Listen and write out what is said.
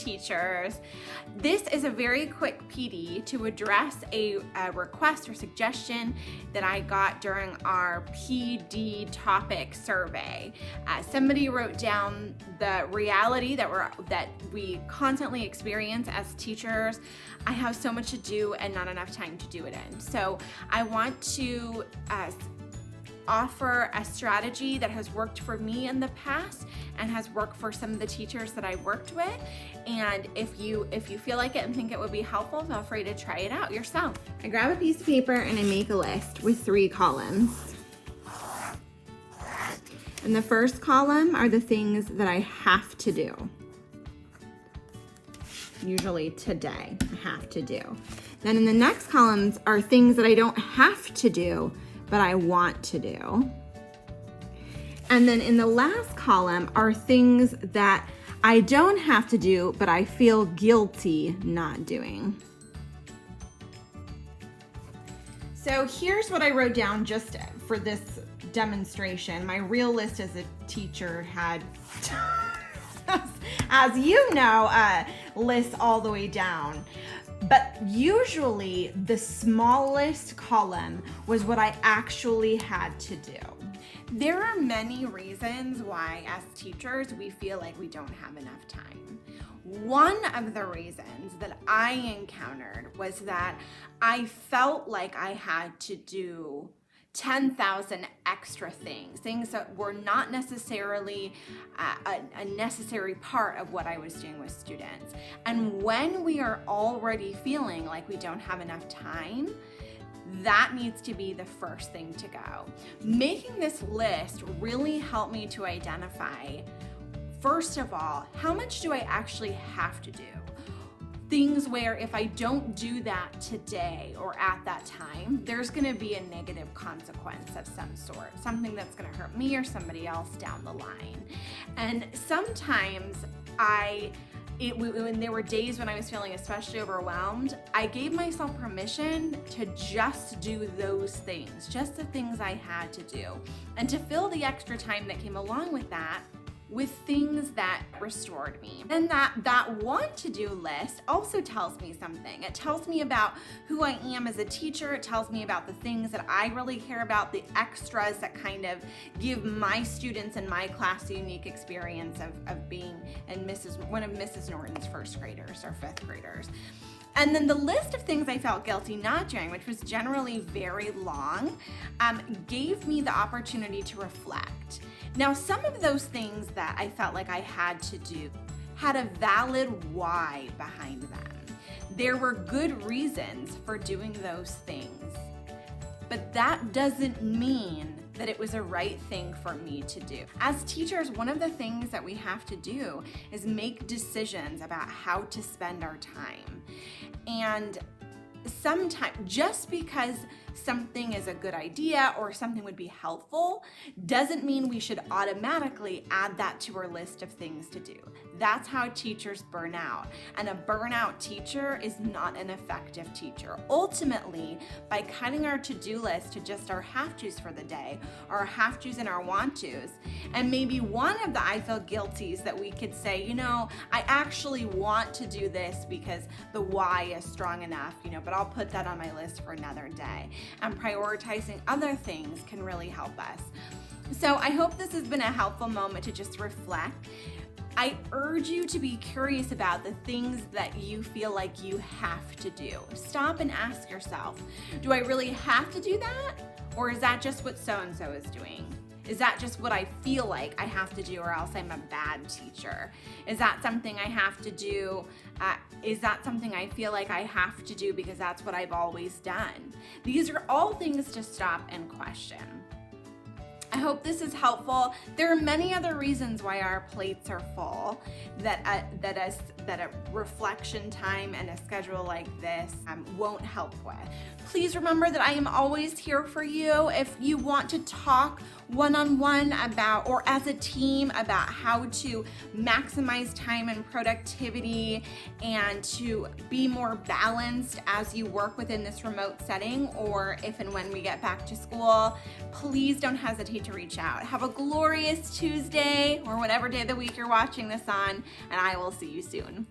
teachers. This is a very quick PD to address a request or suggestion that I got during our PD topic survey. Somebody wrote down the reality that we constantly experience as teachers. I have so much to do and not enough time to do it in. So I want to offer a strategy that has worked for me in the past and has worked for some of the teachers that I worked with. And if you feel like it and think it would be helpful, feel free to try it out yourself. I grab a piece of paper and I make a list with 3 columns. In the first column are the things that I have to do. Usually today, I have to do. Then in the next columns are things that I don't have to do, but I want to do. And then in the last column are things that I don't have to do, but I feel guilty not doing. So here's what I wrote down just for this demonstration. My real list as a teacher had, as you know, lists all the way down. But usually the smallest column was what I actually had to do. There are many reasons why as teachers we feel like we don't have enough time. One of the reasons that I encountered was that I felt like I had to do 10,000 extra things that were not necessarily a necessary part of what I was doing with students. And when we are already feeling like we don't have enough time, that needs to be the first thing to go. Making this list really helped me to identify, first of all, how much do I actually have to do? Things where if I don't do that today or at that time, there's gonna be a negative consequence of some sort, something that's gonna hurt me or somebody else down the line. And sometimes when there were days when I was feeling especially overwhelmed, I gave myself permission to just do those things, just the things I had to do, and to fill the extra time that came along with that with things that restored me. And that want to do list also tells me something. It tells me about who I am as a teacher. It tells me about the things that I really care about, the extras that kind of give my students in my class a unique experience of being one of Mrs. Norton's first graders or fifth graders. And then the list of things I felt guilty not doing, which was generally very long, gave me the opportunity to reflect. Now, some of those things that I felt like I had to do had a valid why behind them. There were good reasons for doing those things, but that doesn't mean that it was a right thing for me to do. As teachers, one of the things that we have to do is make decisions about how to spend our time. And sometimes, just because something is a good idea or something would be helpful doesn't mean we should automatically add that to our list of things to do. That's how teachers burn out. And a burnout teacher is not an effective teacher. Ultimately, by cutting our to-do list to just our have-tos for the day, or our have-tos and our want-tos, and maybe one of the I feel guilties that we could say, I actually want to do this because the why is strong enough, but I'll put that on my list for another day. And prioritizing other things can really help us. So I hope this has been a helpful moment to just reflect. I urge you to be curious about the things that you feel like you have to do. Stop and ask yourself, do I really have to do that? Or is that just what so-and-so is doing? Is that just what I feel like I have to do or else I'm a bad teacher? Is that something I have to do? Is that something I feel like I have to do because that's what I've always done? These are all things to stop and question. I hope this is helpful. There are many other reasons why our plates are full that a reflection time and a schedule like this won't help with. Please remember that I am always here for you. If you want to talk one-on-one about, or as a team, about how to maximize time and productivity and to be more balanced as you work within this remote setting, or if and when we get back to school, please don't hesitate to reach out. Have a glorious Tuesday or whatever day of the week you're watching this on, and I will see you soon. 1.